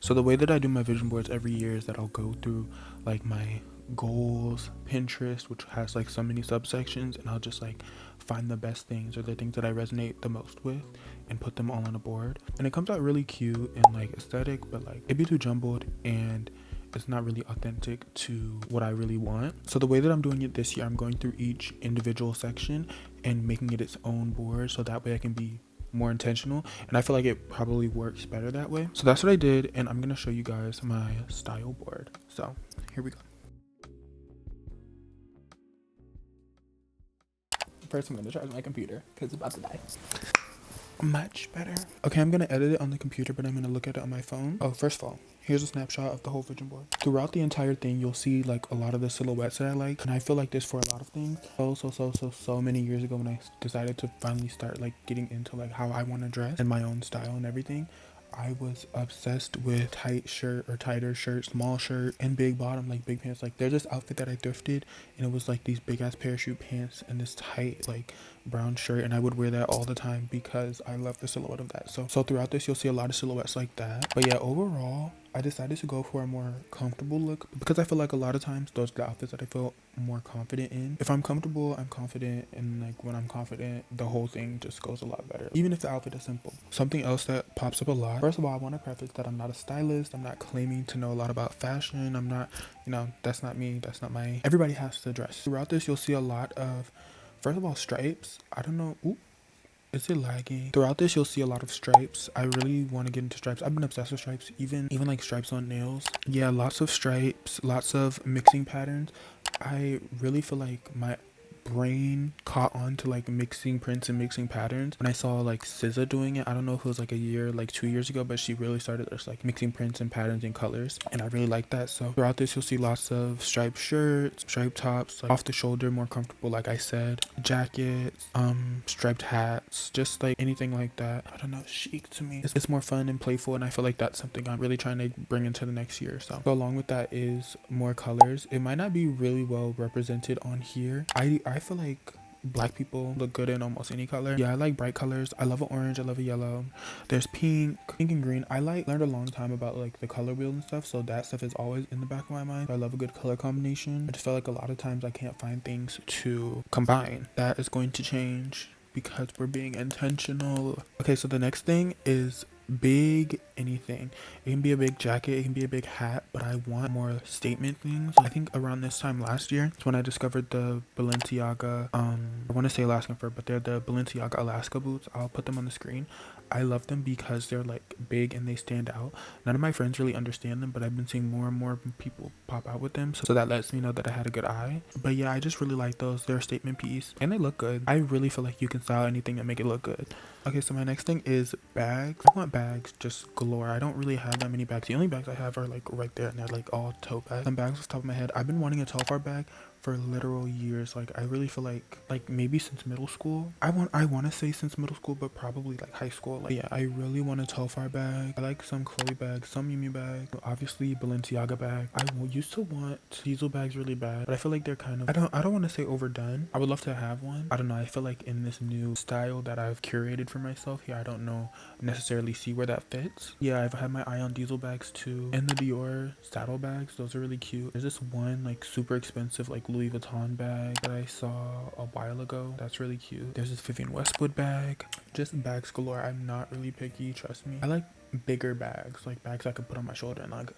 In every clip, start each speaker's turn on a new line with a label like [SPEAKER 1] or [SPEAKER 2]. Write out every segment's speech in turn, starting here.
[SPEAKER 1] So the way that I do my vision boards every year is that I'll go through like my goals, Pinterest, which has like so many subsections, and I'll just like find the best things or the things that I resonate the most with and put them all on a board. And it comes out really cute and like aesthetic, but like it'd be too jumbled and it's not really authentic to what I really want. So the way that I'm doing it this year, I'm going through each individual section and making it its own board, so that way I can be more intentional, and I feel like it probably works better that way. So that's what I did, and I'm gonna show you guys my style board. So here we go. First, I'm gonna charge my computer because it's about to die. Much better. Okay, I'm gonna edit it on the computer, but I'm gonna look at it on my phone. Oh, first of all, here's a snapshot of the whole vision board. Throughout the entire thing, you'll see like a lot of the silhouettes that I like, and I feel like this for a lot of things. So many years ago when I decided to finally start like getting into like how I want to dress and my own style and everything, I was obsessed with tight shirt or tighter shirt, small shirt, and big bottom, like big pants. Like there's this outfit that I thrifted, and it was like these big ass parachute pants and this tight like brown shirt, and I would wear that all the time because I love the silhouette of that. So throughout this, you'll see a lot of silhouettes like that. But yeah, overall, I decided to go for a more comfortable look because I feel like a lot of times those are the outfits that I feel more confident in. If I'm comfortable, I'm confident, and like when I'm confident, the whole thing just goes a lot better, even if the outfit is simple. Something else that pops up a lot. First of all, I want to preface that I'm not a stylist. I'm not claiming to know a lot about fashion. I'm not, that's not me. That's not my. Everybody has to dress. Throughout this, you'll see a lot of, first of all, stripes. I don't know. Ooh. Is it lagging? Throughout this, you'll see a lot of stripes. I really want to get into stripes. I've been obsessed with stripes, even like stripes on nails. Yeah, lots of stripes, lots of mixing patterns. I really feel like my brain caught on to like mixing prints and mixing patterns when I saw like SZA doing it. I don't know if it was like a year, like 2 years ago, but she really started just like mixing prints and patterns and colors, and I really like that. So throughout this, you'll see lots of striped shirts, striped tops, like off the shoulder, more comfortable, like I said, jackets, striped hats, just like anything like that. I don't know, chic to me. It's more fun and playful, and I feel like that's something I'm really trying to bring into the next year. So along with that is more colors. It might not be really well represented on here. I feel like black people look good in almost any color. Yeah, I like bright colors. I love an orange. I love a yellow. There's pink and green. I learned a long time about like the color wheel and stuff, so that stuff is always in the back of my mind. I love a good color combination. I just feel like a lot of times I can't find things to combine. That is going to change because we're being intentional. Okay, so the next thing is big anything. It can be a big jacket, it can be a big hat, but I want more statement things. I think around this time last year is when I discovered the Balenciaga, I want to say Alaskan fur, but they're the Balenciaga Alaska boots. I'll put them on the screen. I love them because they're like big and they stand out. None of my friends really understand them, but I've been seeing more and more people pop out with them, so that lets me know that I had a good eye. But yeah, I just really like those. They're a statement piece and they look good. I really feel like you can style anything and make it look good. Okay, so my next thing is bags. I want bags just galore. I don't really have that many bags. The only bags I have are like right there, and they're like all tote bags. Some bags off the top of my head. I've been wanting a Telfar bag for literal years. Like I really feel like maybe since middle school. I want to say since middle school, but probably like high school. Like yeah, I really want a Telfar bag. I like some Chloe bags, some Miu Miu bags, obviously Balenciaga bag. I used to want diesel bags really bad, but I feel like they're kind of, I don't want to say overdone. I would love to have one. I don't know. I feel like in this new style that I've curated for myself here, I don't know necessarily see where that fits. Yeah, I've had my eye on diesel bags too, and the Dior saddle bags. Those are really cute. There's this one like super expensive like Louis Vuitton bag that I saw a while ago. That's really cute. There's this Vivienne Westwood bag. Just bags galore. I'm not really picky, trust me. I like bigger bags, like bags I could put on my shoulder and like,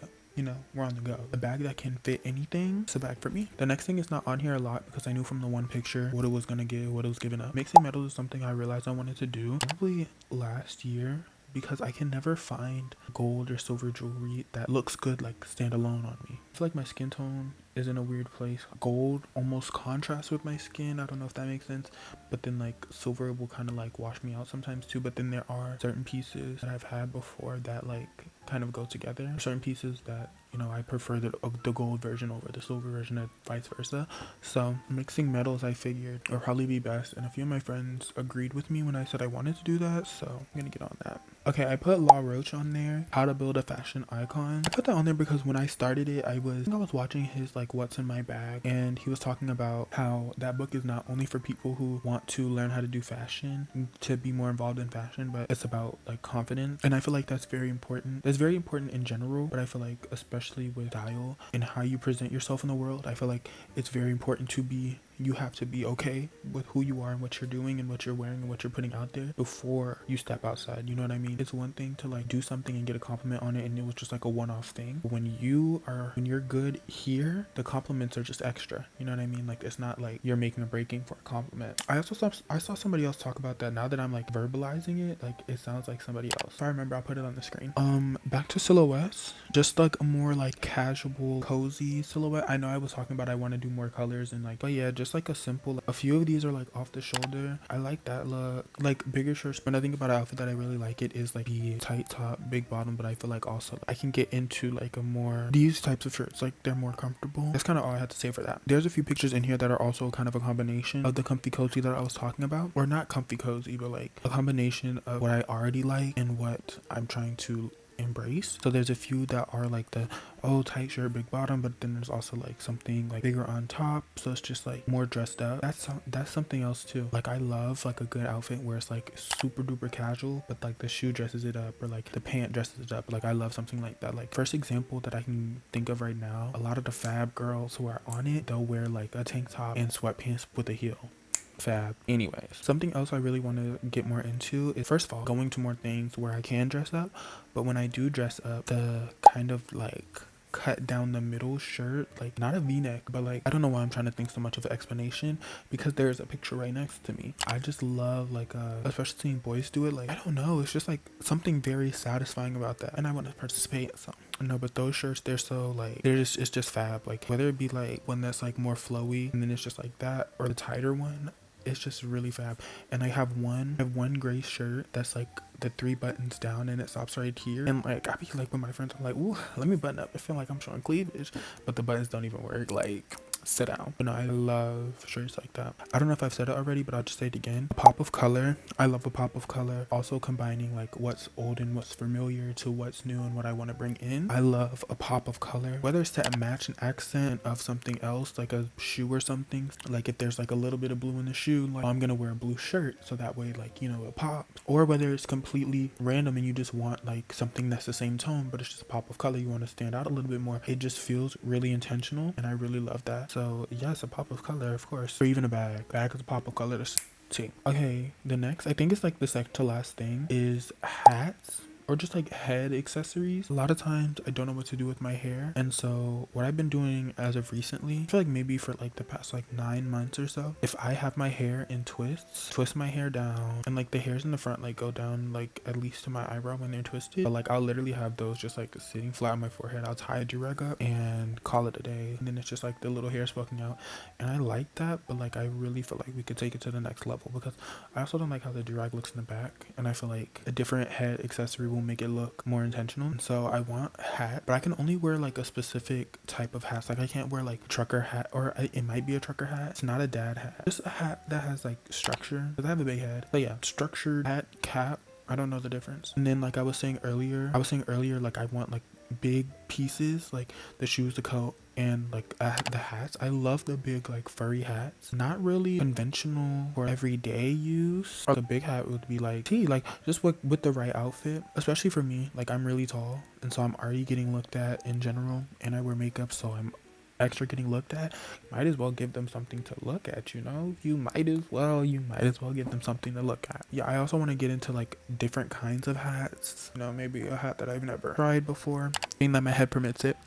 [SPEAKER 1] we're on the go. A bag that can fit anything, it's a bag for me. The next thing is not on here a lot because I knew from the one picture what it was gonna give, what it was giving up. Mixing metals is something I realized I wanted to do probably last year, because I can never find gold or silver jewelry that looks good like standalone on me. I feel like my skin tone is in a weird place. Gold almost contrasts with my skin. I don't know if that makes sense, but then like silver will kind of like wash me out sometimes too. But then there are certain pieces that I've had before that like kind of go together. Certain pieces that I prefer the gold version over the silver version and vice versa. So mixing metals I figured would probably be best, and a few of my friends agreed with me when I said I wanted to do that, so I'm gonna get on that. Okay, I put La Roche on there, how to build a fashion icon. I put that on there because when I started it, I was watching his like What's in My Bag, and he was talking about how that book is not only for people who want to learn how to do fashion, to be more involved in fashion, but it's about like confidence. And I feel like that's very important. That's very important in general, but I feel like especially with style and how you present yourself in the world, I feel like it's very important to be, you have to be okay with who you are and what you're doing and what you're wearing and what you're putting out there before you step outside. You know what I mean? It's one thing to like do something and get a compliment on it and it was just like a one-off thing. When you're good here, the compliments are just extra. You know what I mean? Like it's not like you're making or breaking for a compliment. I saw somebody else talk about that. Now that I'm like verbalizing it, like it sounds like somebody else. If I remember, I'll put it on the screen. Back to silhouettes, just like a more like casual, cozy silhouette. I know I was talking about I want to do more colors and like, but yeah, just like a simple, a few of these are like off the shoulder. I like that look, like bigger shirts. When I think about an outfit that I really like, it is like the tight top, big bottom, but I feel like also I can get into like a more, these types of shirts, like they're more comfortable. That's kind of all I had to say for that. There's a few pictures in here that are also kind of a combination of the comfy cozy that I was talking about, or not comfy cozy, but like a combination of what I already like and what I'm trying to embrace. So there's a few that are like the tight shirt, big bottom, but then there's also like something like bigger on top, so it's just like more dressed up. That's something else too. Like I love like a good outfit where it's like super duper casual, but like the shoe dresses it up, or like the pant dresses it up. Like I love something like that. Like first example that I can think of right now, a lot of the fab girls who are on it, they'll wear like a tank top and sweatpants with a heel. Fab. Anyways, something else I really want to get more into is, first of all, going to more things where I can dress up, but when I do dress up, the kind of like cut down the middle shirt, like not a v-neck, but like I don't know why I'm trying to think so much of an explanation, because there's a picture right next to me. I just love like especially seeing boys do it. Like I don't know, it's just like something very satisfying about that, and I want to participate. So no, but those shirts, they're so like, it's just fab. Like whether it be like one that's like more flowy and then it's just like that, or the tighter one, it's just really fab. And I have one gray shirt that's like the 3 buttons down and it stops right here, and like I be like with my friends, I'm like, ooh, let me button up. I feel like I'm showing cleavage, but the buttons don't even work. Like sit down. But no, I love shirts like that. I don't know if I've said it already, but I'll just say it again. A pop of color. I love a pop of color. Also combining like what's old and what's familiar to what's new and what I want to bring in. I love a pop of color, whether it's to match an accent of something else, like a shoe or something. Like if there's like a little bit of blue in the shoe, like I'm gonna wear a blue shirt, so that way like, you know, it pops. Or whether it's completely random and you just want like something that's the same tone, but it's just a pop of color, you want to stand out a little bit more. It just feels really intentional, and I really love that. So yes, a pop of color, of course. Or even a bag. Bag is a pop of color. Okay, the next, I think it's like the second to last thing, is hats. Or just like head accessories. A lot of times I don't know what to do with my hair, and so what I've been doing as of recently, I feel like maybe for like the past like 9 months or so, if I have my hair in twists, twist my hair down, and like the hairs in the front like go down like at least to my eyebrow when they're twisted, but like I'll literally have those just like sitting flat on my forehead. I'll tie a do-rag up and call it a day, and then it's just like the little hairs poking out, and I like that. But like I really feel like we could take it to the next level, because I also don't like how the do-rag looks in the back, and I feel like a different head accessory will make it look more intentional. And so I want a hat, but I can only wear like a specific type of hats. Like I can't wear like trucker hat, or it might be a trucker hat. It's not a dad hat, just a hat that has like structure, because I have a big head. But yeah, structured hat, cap, I don't know the difference. And then like I was saying earlier, like I want like big pieces, like the shoes, the coat, and like the hats. I love the big like furry hats, not really conventional for everyday use. Or the big hat would be like like just with the right outfit, especially for me. Like I'm really tall, and so I'm already getting looked at in general, and I wear makeup, so I'm extra getting looked at. Might as well give them something to look at, you know. You might as well give them something to look at. Yeah, I also want to get into like different kinds of hats, you know, maybe a hat that I've never tried before, being that my head permits it.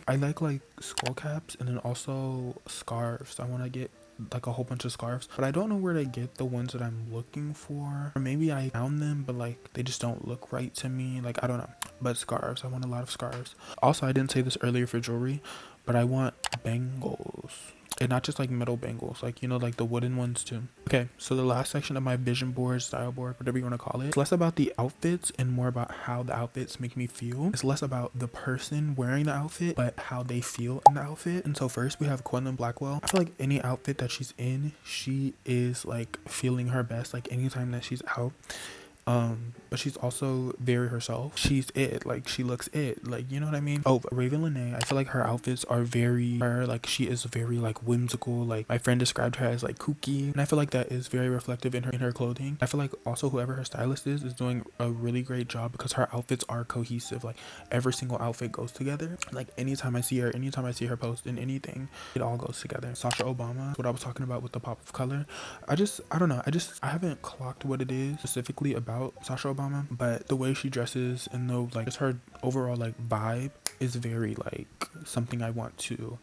[SPEAKER 1] I like skull caps, and then also scarves. I want to get like a whole bunch of scarves, but I don't know where to get the ones that I'm looking for, or maybe I found them but like they just don't look right to me. Like I don't know, but scarves, I want a lot of scarves. Also, I didn't say this earlier for jewelry, but I want bangles, and not just like metal bangles, like, you know, like the wooden ones too. Okay, so the last section of my vision board, style board, whatever you want to call it, it's less about the outfits and more about how the outfits make me feel. It's less about the person wearing the outfit, but how they feel in the outfit. And so first we have Quentin Blackwell. I feel like any outfit that she's in, she is like feeling her best, like anytime that she's out. but she's also very herself. She's it, like she looks it, like, you know what I mean? Oh, Raven Lene, I feel like her outfits are very her, like she is very like whimsical. Like my friend described her as like kooky, and I feel like that is very reflective in her clothing. I feel like also whoever her stylist is doing a really great job because her outfits are cohesive. Like every single outfit goes together. Like anytime I see her post in anything, it all goes together. Sasha Obama, what I was talking about with the pop of color. I don't know, I haven't clocked what it is specifically about Sasha Obama, but the way she dresses and the like just her overall like vibe is very like something I want to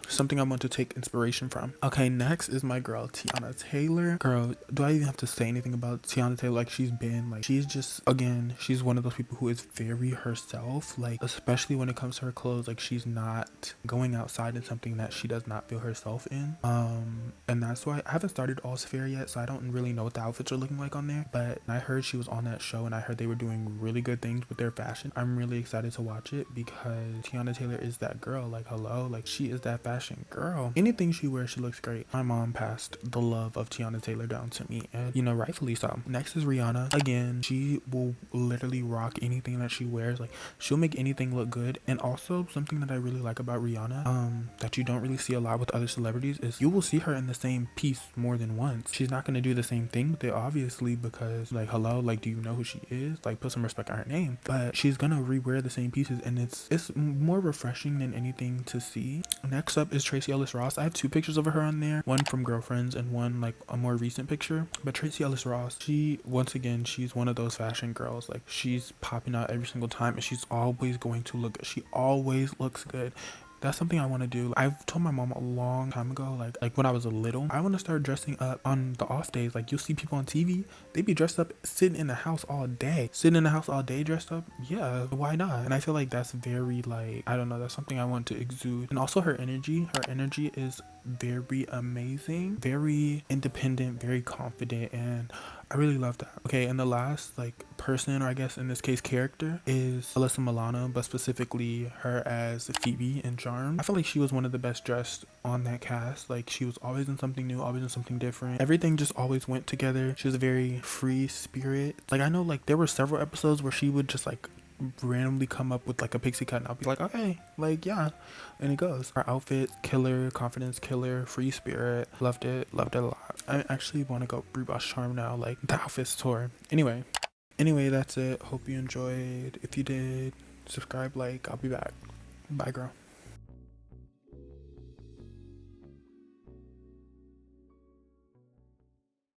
[SPEAKER 1] take inspiration from. Okay, next is my girl Tiana Taylor. Girl, do I even have to say anything about Tiana Taylor? Like she's just, again, she's one of those people who is very herself, like especially when it comes to her clothes. Like she's not going outside in something that she does not feel herself in. And that's why I haven't started All Sphere yet, so I don't really know what the outfits are looking like on there, but I heard she was on that show and I heard they were doing really good things with their fashion. I'm really excited to watch it because Tiana Taylor is that girl. Like hello, like she is that fashion girl. Anything she wears, she looks great. My mom passed the love of Tiana Taylor down to me, and you know, rightfully so. Next is Rihanna. Again, she will literally rock anything that she wears. Like she'll make anything look good. And also something that I really like about Rihanna, that you don't really see a lot with other celebrities, is you will see her in the same piece more than once. She's not gonna do the same thing with it, obviously, because like hello, like do you know who she is? Like put some respect on her name. But she's gonna rewear the same pieces, and it's more refreshing than anything to see. Next up is Tracee Ellis Ross. I have two pictures of her on there, one from Girlfriends and one like a more recent picture. But Tracee Ellis Ross, she, once again, she's one of those fashion girls. Like she's popping out every single time and she's always going to look good. She always looks good. That's something I want to do. I've told my mom a long time ago, like when I was a little, I want to start dressing up on the off days. Like you'll see people on TV, they be dressed up, sitting in the house all day dressed up. Yeah, why not? And I feel like that's very like, I don't know, that's something I want to exude. And also her energy is very amazing, very independent, very confident, and I really love that. Okay, and the last like person, or I guess in this case character, is Alyssa Milano, but specifically her as Phoebe in Charmed. I feel like she was one of the best dressed on that cast. Like she was always in something new, always in something different. Everything just always went together. She was a very free spirit. Like I know like there were several episodes where she would just like randomly come up with like a pixie cut and I'll be like, okay, like yeah, and it goes. Her outfit killer, confidence killer, free spirit. Loved it a lot. I actually want to go rewatch Charm now. Like the outfits tour. Anyway, that's it. Hope you enjoyed. If you did, subscribe, like. I'll be back. Bye, girl.